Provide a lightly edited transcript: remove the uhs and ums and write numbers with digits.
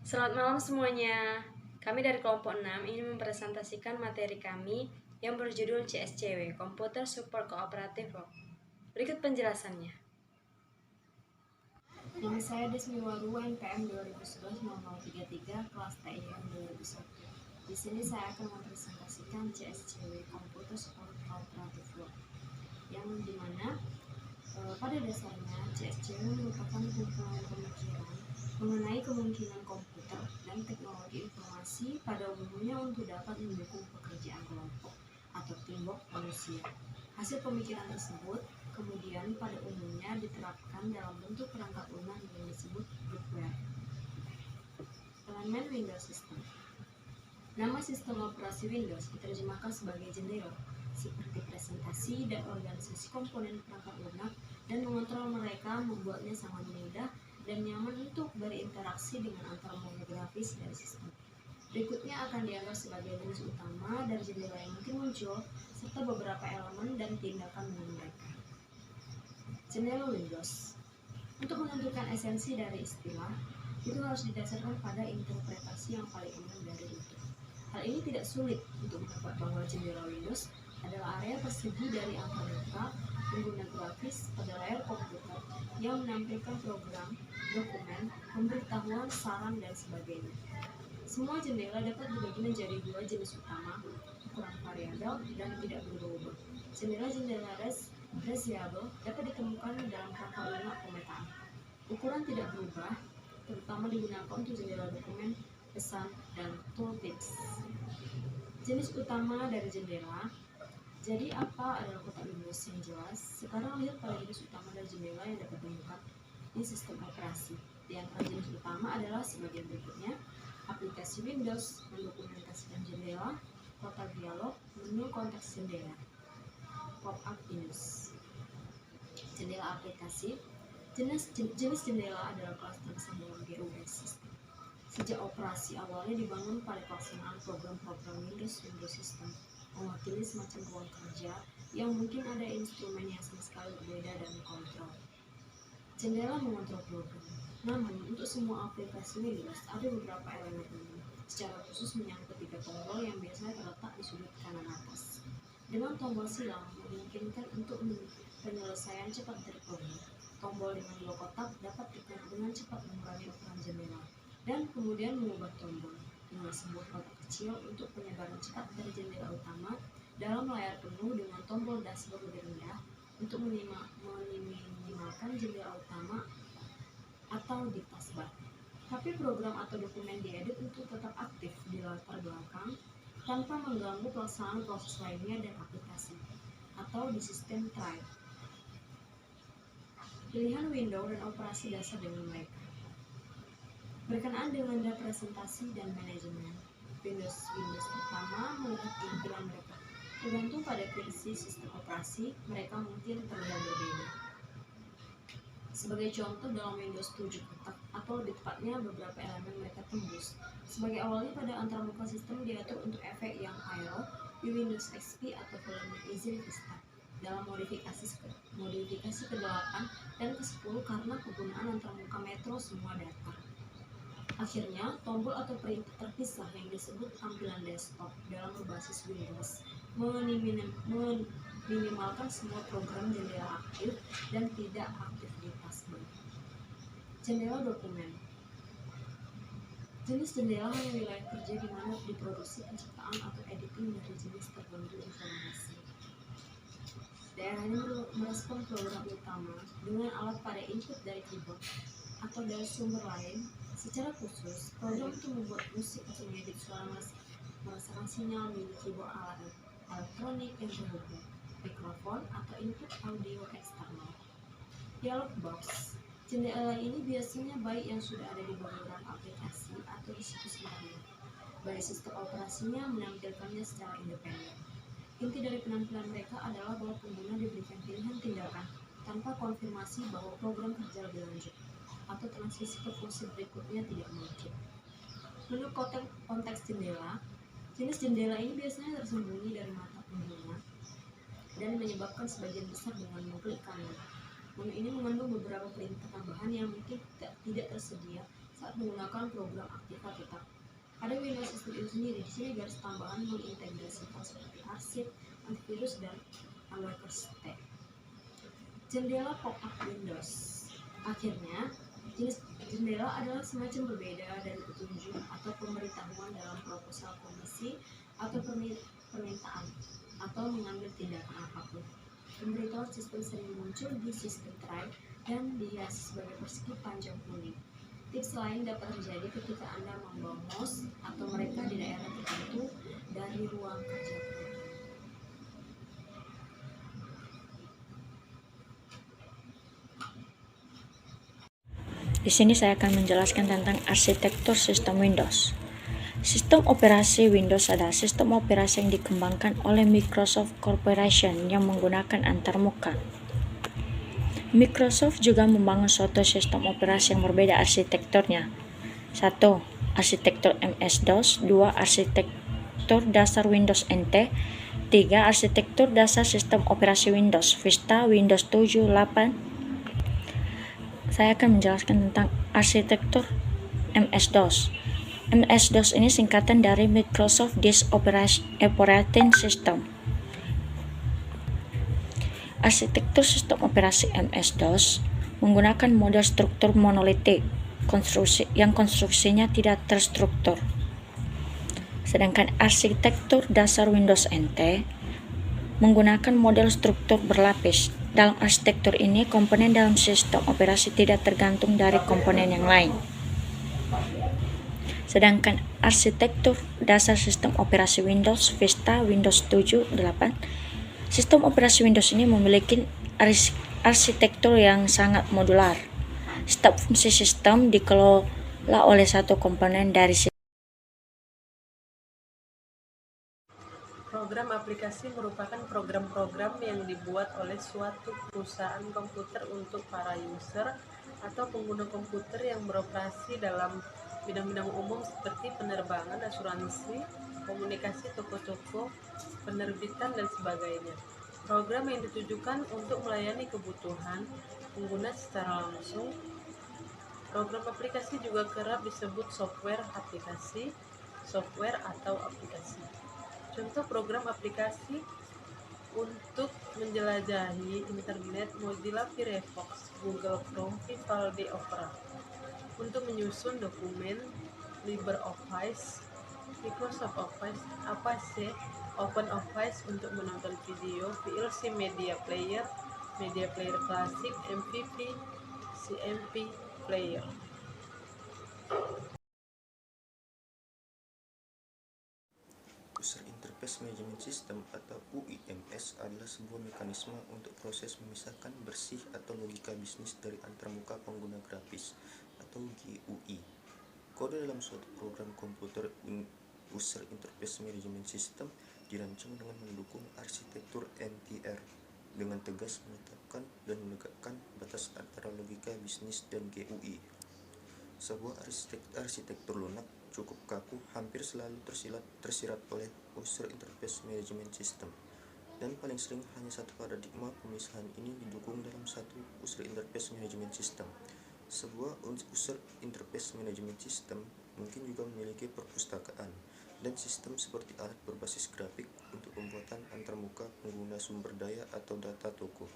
Selamat malam semuanya. Kami dari kelompok 6 ingin mempresentasikan materi kami yang berjudul CSCW, Computer Support Cooperative Work. Berikut penjelasannya. Nama saya Desmiwaru, NPM 2011-0033, kelas TIM 2001. Di sini saya akan mempresentasikan CSCW, Computer Support Cooperative Work, yang dimana pada dasarnya CSCW merupakan kumpulan pemikiran mengenai kemungkinan komputer dan teknologi informasi pada umumnya untuk dapat mendukung pekerjaan kelompok atau teamwork manusia. Hasil pemikiran tersebut kemudian pada umumnya diterapkan dalam bentuk perangkat lunak yang disebut groupware. Elemen Windows System. Nama sistem operasi Windows diterjemahkan sebagai jendela, seperti presentasi dan organisasi komponen perangkat lunak, dan mengontrol mereka membuatnya sangat mudah dan nyaman untuk berinteraksi dengan antar moda grafis dari sistem. Berikutnya akan dianggap sebagai jenis utama dari jendela yang mungkin muncul, serta beberapa elemen dan tindakan dengan mereka. Jendela Windows. Untuk menentukan esensi dari istilah, itu harus didasarkan pada interpretasi yang paling umum dari itu. Hal ini tidak sulit untuk menebak bahwa jendela Windows adalah area persegi dari angka data pengguna grafis pada layar komputer yang menampilkan program, dokumen, pemberitahuan, saran, dan sebagainya. Semua jendela dapat dibagi menjadi dua jenis utama, ukuran variabel dan tidak berubah. Jendela-jendela reversible dapat ditemukan dalam rangka lunak pemetaan. Ukuran tidak berubah, terutama digunakan untuk jendela dokumen, pesan, dan tooltips. Jenis utama dari jendela. Jadi apa adalah kotak Windows yang jelas? Sekarang lihat pada jenis utama dari jendela yang dapat ditemukan di sistem operasi. Di antara jenis utama adalah sebagai berikutnya: aplikasi Windows, mendokumentasikan jendela, kotak dialog, menu konteks jendela, pop-up Windows. Jendela aplikasi. Jenis jendela adalah kelas terbesar dalam GUI sistem. Sejak operasi awalnya dibangun pada pelaksanaan program-program Windows System, mewakili semacam ruang kerja yang mungkin ada instrumen yang sama sekali berbeda dan kontrol. Jendela mengontrol program. Namun, untuk semua aplikasi Windows ada beberapa elemen umum, secara khusus menyangkut 3 tombol yang biasanya terletak di sudut kanan atas. Dengan tombol silang memungkinkan untuk penyelesaian cepat dari program. Tombol dengan 2 kotak dapat dengan cepat mengurangi ukuran jendela, dan kemudian mengubah tombol dengan sebuah kotak kecil untuk penyebaran cepat dari jendela utama dalam layar penuh, dengan tombol dashboard lebih rendah untuk meminimalkan jendela utama atau di taskbar. Tapi program atau dokumen diedit untuk tetap aktif di latar belakang tanpa mengganggu pelaksanaan proses lainnya dan aplikasi, atau di sistem try. Pilihan window dan operasi dasar dengan mereka. Berkenaan dengan representasi dan manajemen, Windows pertama melihat tampilan mereka. Tergantung pada versi sistem operasi, mereka mungkin terlihat berbeda. Sebagai contoh, dalam Windows 7 kotak, atau lebih tepatnya beberapa elemen mereka tembus. Sebagai awalnya pada antarmuka sistem diatur untuk efek yang aero di Windows XP atau volume izin Vista. Dalam modifikasi ke-8 dan ke-10 karena penggunaan antarmuka Metro semua datar. Akhirnya, tombol atau perintah terpisah yang disebut tampilan desktop dalam berbasis Windows meminimalkan semua program jendela aktif dan tidak aktif di taskbar. Jendela dokumen. Jenis jendela hanya wilayah kerja di mana diproduksi penciptaan atau editing dari jenis tertentu informasi. Daerahnya merespon program utama dengan alat pada input dari keyboard atau dari sumber lain. Secara khusus, program untuk membuat musik atau mengedit suara merasakan sinyal dari keyboard alat elektronik yang terhubung, mikrofon atau input audio eksternal. Dialog box. Jendela ini biasanya baik yang sudah ada di beberapa aplikasi atau di situs internet. Baik sistem operasinya menampilkannya secara independen. Inti dari penampilan mereka adalah bahwa pengguna diberikan pilihan tindakan tanpa konfirmasi bahwa program kerja lebih lanjut, atau transisi ke fungsi berikutnya tidak mungkin. Menu konteks jendela. Jenis jendela ini biasanya tersembunyi dari mata pengguna dan menyebabkan sebagian besar dengan mengklik kanan. Menu ini mengandung beberapa perintah tambahan yang mungkin tidak tersedia saat menggunakan program Aktiva tetap. Pada Windows System itu sendiri, di sini garis tambahan mengintegrasikan seperti arsip, antivirus, dan Workers tab. Jendela pop-up Windows. Akhirnya, jenis jendela adalah semacam berbeda dari petunjuk atau pemberitahuan dalam proposal komisi atau permintaan atau mengambil tindakan apapun. Pemberitahuan sistem sering muncul di sistem try dan dihiasi sebagai persegi panjang kuning. Tips lain dapat terjadi ketika Anda membawa mouse atau mereka di daerah tertentu dari ruang kerja program. Di sini saya akan menjelaskan tentang arsitektur sistem Windows. Sistem operasi Windows adalah sistem operasi yang dikembangkan oleh Microsoft Corporation yang menggunakan antarmuka. Microsoft juga membangun suatu sistem operasi yang berbeda arsitekturnya. 1. Arsitektur MS-DOS. 2. Arsitektur dasar Windows NT. 3. Arsitektur dasar sistem operasi Windows Vista, Windows 7, 8. Saya akan menjelaskan tentang arsitektur MS-DOS. MS-DOS ini singkatan dari Microsoft Disk Operating System. Arsitektur sistem operasi MS-DOS menggunakan model struktur monolitik, konstruksinya tidak terstruktur. Sedangkan arsitektur dasar Windows NT menggunakan model struktur berlapis. Dalam arsitektur ini, komponen dalam sistem operasi tidak tergantung dari komponen yang lain. Sedangkan arsitektur dasar sistem operasi Windows Vista, Windows 7, 8, sistem operasi Windows ini memiliki arsitektur yang sangat modular. Setiap fungsi sistem dikelola oleh satu komponen dari sistem. Program aplikasi merupakan program-program yang dibuat oleh suatu perusahaan komputer untuk para user atau pengguna komputer yang beroperasi dalam bidang-bidang umum seperti penerbangan, asuransi, komunikasi, toko-toko, penerbitan, dan sebagainya. Program yang ditujukan untuk melayani kebutuhan pengguna secara langsung. Program aplikasi juga kerap disebut software aplikasi, software atau aplikasi. Contoh program aplikasi untuk menjelajahi internet: Mozilla Firefox, Google Chrome, Vivaldi Opera. Untuk menyusun dokumen: LibreOffice, Microsoft Office, Apache, OpenOffice. Untuk menonton video: VLC Media Player Classic, MVP, CMP Player. User Interface Management System atau UIMS adalah sebuah mekanisme untuk proses memisahkan bersih atau logika bisnis dari antarmuka pengguna grafis atau GUI. Kode dalam suatu program komputer User Interface Management System dirancang dengan mendukung arsitektur NTR dengan tegas menetapkan dan menegakkan batas antara logika bisnis dan GUI. Sebuah arsitektur lunak cukup kaku hampir selalu tersirat oleh User Interface Management System, dan paling sering hanya satu paradigma pemisahan ini didukung dalam satu User Interface Management System. Sebuah User Interface Management System mungkin juga memiliki perpustakaan dan sistem seperti alat berbasis grafik untuk pembuatan antarmuka pengguna sumber daya atau data toko.